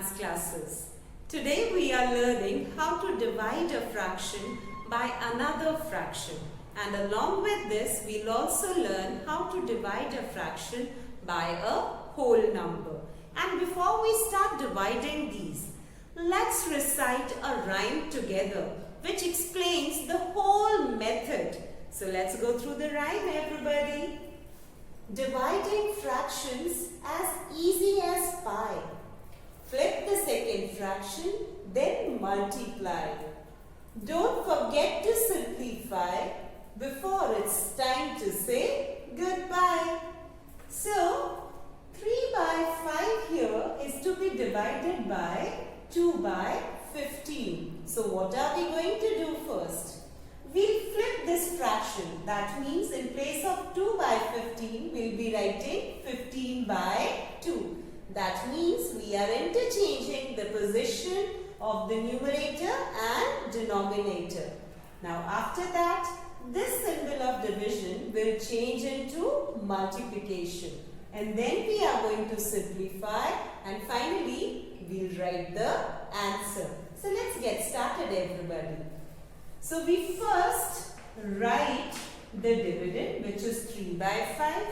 maths classes. Today we are learning how to divide a fraction by another fraction, and along with this we'll also learn how to divide a fraction by a whole number. And before we start dividing these, let's recite a rhyme together which explains the whole method. So let's go through the rhyme, everybody. Dividing fractions as easy as pie. Flip the second fraction, then multiply. Don't forget to simplify before it's time to say goodbye. So, 3 by 5 here is to be divided by 2 by 15. So, what are we going to do first? We'll flip this fraction. That means in place of 2 by 15, we'll be writing 15 by 2. That means we are interchanging the position of the numerator and denominator. Now after that, this symbol of division will change into multiplication. And then we are going to simplify and finally we'll write the answer. So let's get started, everybody. So we first write the dividend, which is 3 by 5.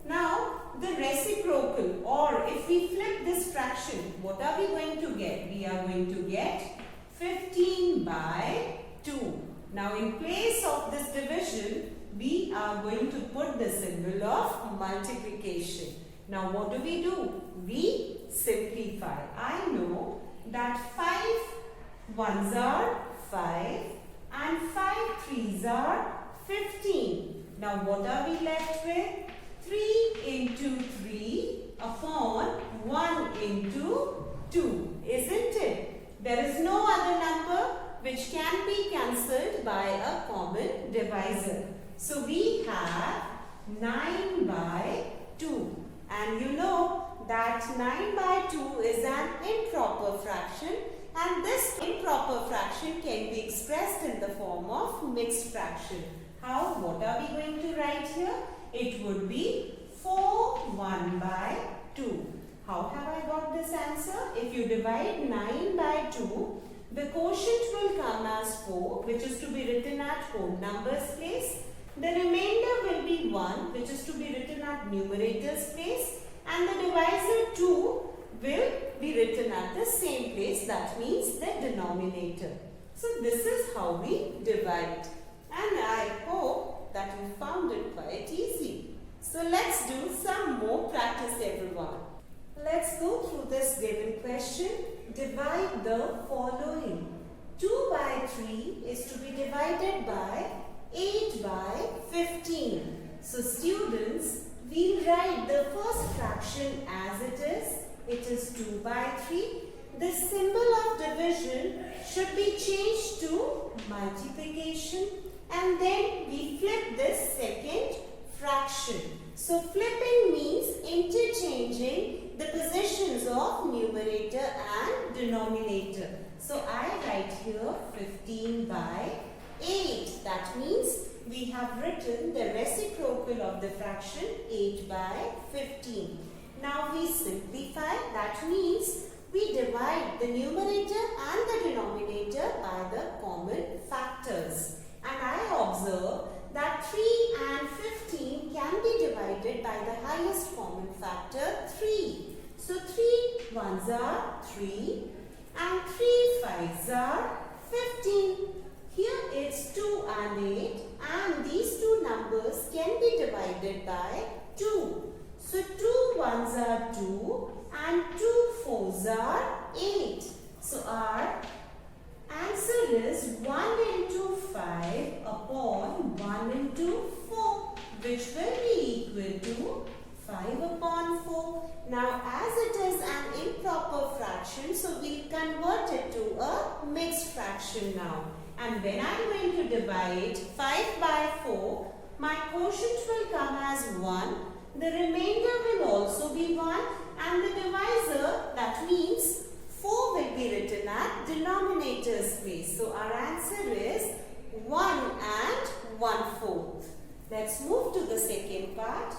Now the reciprocal, or if we flip this fraction, what are we going to get? We are going to get 15 by 2. Now in place of this division, we are going to put the symbol of multiplication. Now what do? We simplify. I know that 5 ones are 5 and 5 threes are 15. Now what are we left with? 3 into 3 upon 1 into 2, isn't it? There is no other number which can be cancelled by a common divisor. So we have 9 by 2. And you know that 9 by 2 is an improper fraction, and this improper fraction can be expressed in the form of mixed fraction. How? What are we going to write here? It would be 4 1 by 2. How have I got this answer? If you divide 9 by 2, the quotient will come as 4, which is to be written at whole numbers place. The remainder will be 1, which is to be written at numerator's place. And the divisor 2 will be written at the same place, that means the denominator. So this is how we divide. And I hope that you found it quite easy. So let's do some more practice, everyone. Let's go through this given question. Divide the following. 2 by 3 is to be divided by 8 by 15. So students, we'll write the first fraction as it is. It is 2 by 3. The symbol of division should be changed to multiplication. And then we flip this second fraction. So flipping means interchanging the positions of numerator and denominator. So I write here 15 by 8. That means we have written the reciprocal of the fraction 8 by 15. Now we simplify. That means we divide the numerator and the denominator by the common factors. And I observe that 3 and 15 can be divided by the highest common factor 3. So 3 ones are 3 and 3 fives are 15. Here it's 2 and 8, and these two numbers can be divided by 2. So 2 ones are 2 and 2 fours are 8. So our answer is 1 into 5 upon 1 into 4, which will be equal to 5 upon 4. Now as it is an improper fraction, so we'll convert it to a mixed fraction now. And when I'm going to divide 5 by 4, my quotient will come as 1. The remainder will also be 1, and the divisor, that means 4, will be written at denominator's place. So our answer is 1 and 1/4. Let's move to the second part.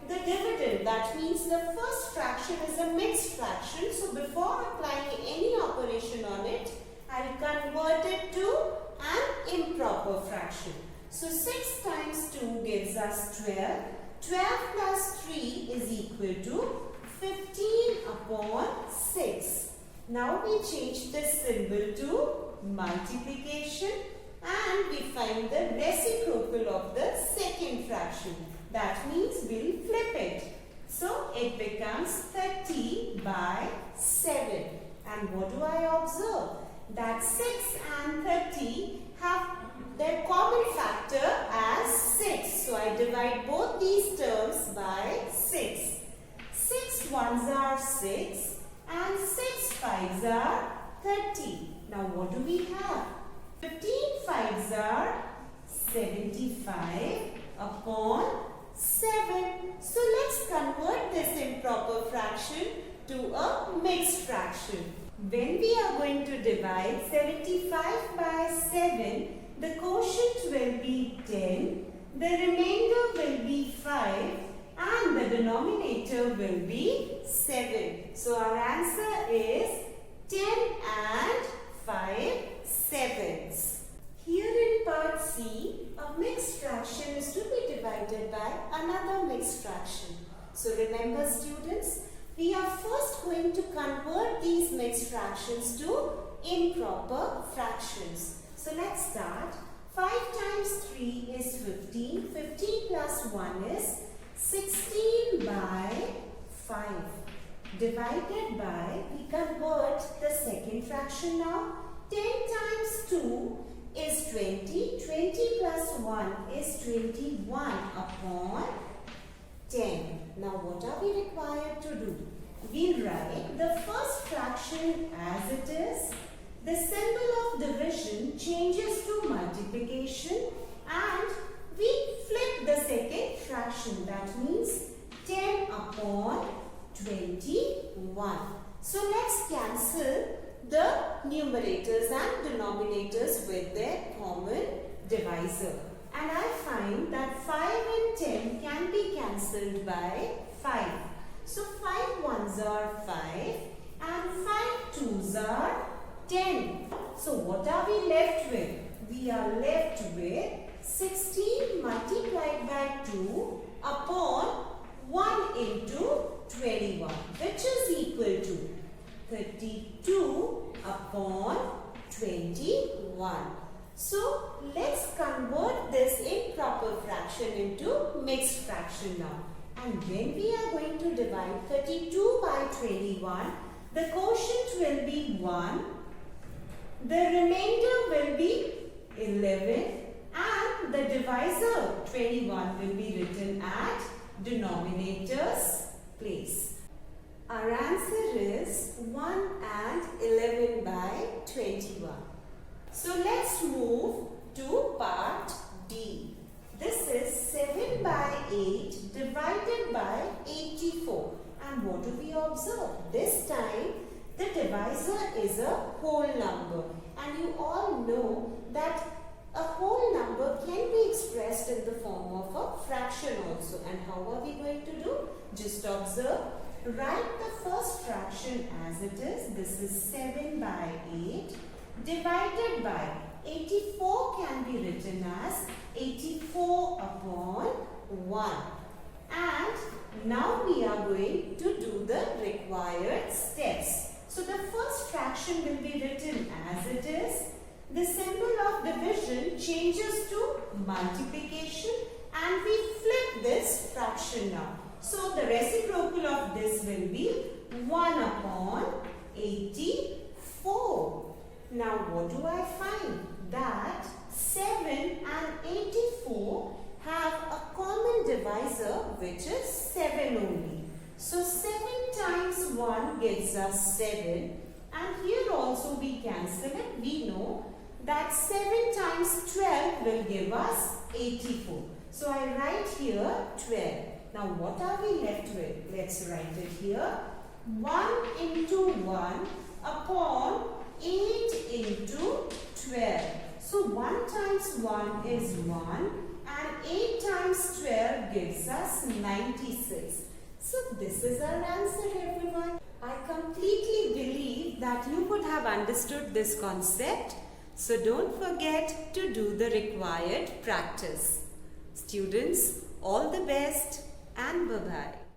the dividend. That means the first fraction is a mixed fraction. So before applying any operation on it, I will convert it to an improper fraction. So 6 times 2 gives us 12. 12 plus 3 is equal to 15 upon 6. Now we change this symbol to multiplication and we find the reciprocal of the second fraction. That means we'll flip it. So it becomes 30 by 7. And what do I observe? That 6 and 30 have their common factor as 6. So I divide both these terms by 6. 6 ones are 6 and 6 fives are 30. Now what do we have? 15 fives are 75 upon 7. So let's convert this improper fraction to a mixed fraction. When we are going to divide 75 by 7, the quotient will be 10, the remainder will be 5 and the denominator will be 7. So our answer is 10 and 5 sevenths. Here in part C, a mixed fraction is to be divided by another mixed fraction. So remember students, we are first going to convert these mixed fractions to improper fractions. So let's start. 5 times 3 is 15. 15 plus 1 is 16 by 5. Divided by, we convert the second fraction now. 10 times 2 is 20. 20 plus 1 is 21 upon 10. Now what are we required to do? We write the first fraction as it is. The symbol of division changes to multiplication and we flip the second fraction. That means 10 upon 21. So let's cancel the numerators and denominators with their common divisor. And I find that 5 and 10 can be cancelled by 5. So 5 ones are 5 and 5 twos are 10. So what are we left with? We are left with 16 multiplied by 2 upon 1 into 21, which is equal to 32 upon 21. So let's convert this improper fraction into mixed fraction now. And when we are going to divide 32 by 21, the quotient will be 1, the remainder will be 11 and the divisor 21 will be written at denominator's place. Our answer is 1 and 11 by 21. So let's move to part D. This is 7 by 8 divided by 84. And what do we observe? This time the divisor is a whole number. And you all know that a whole number can be expressed in the form of a fraction also. And how are we going to do? Just observe. Write the first fraction as it is. This is 7 by 8 divided by 84 can be written as 84 upon 1. And now we are going to do the required steps. So the first fraction will be written as it is. The symbol of division changes to multiplication and we flip this fraction now. So the reciprocal of this will be 1 upon 84. Now what do I find? That 7 and 84 have a common divisor which is 7 only. So 7 times 1 gives us 7 and here also we cancel it. We know that 7 times 12 will give us 84. So I write here 12. Now what are we left with? Let's write it here. 1 into 1 upon 8 into 12. So 1 times 1 is 1 and 8 times 12 gives us 96. 96. So this is our answer, everyone. I completely believe that you would have understood this concept. So don't forget to do the required practice. Students, all the best and bye-bye.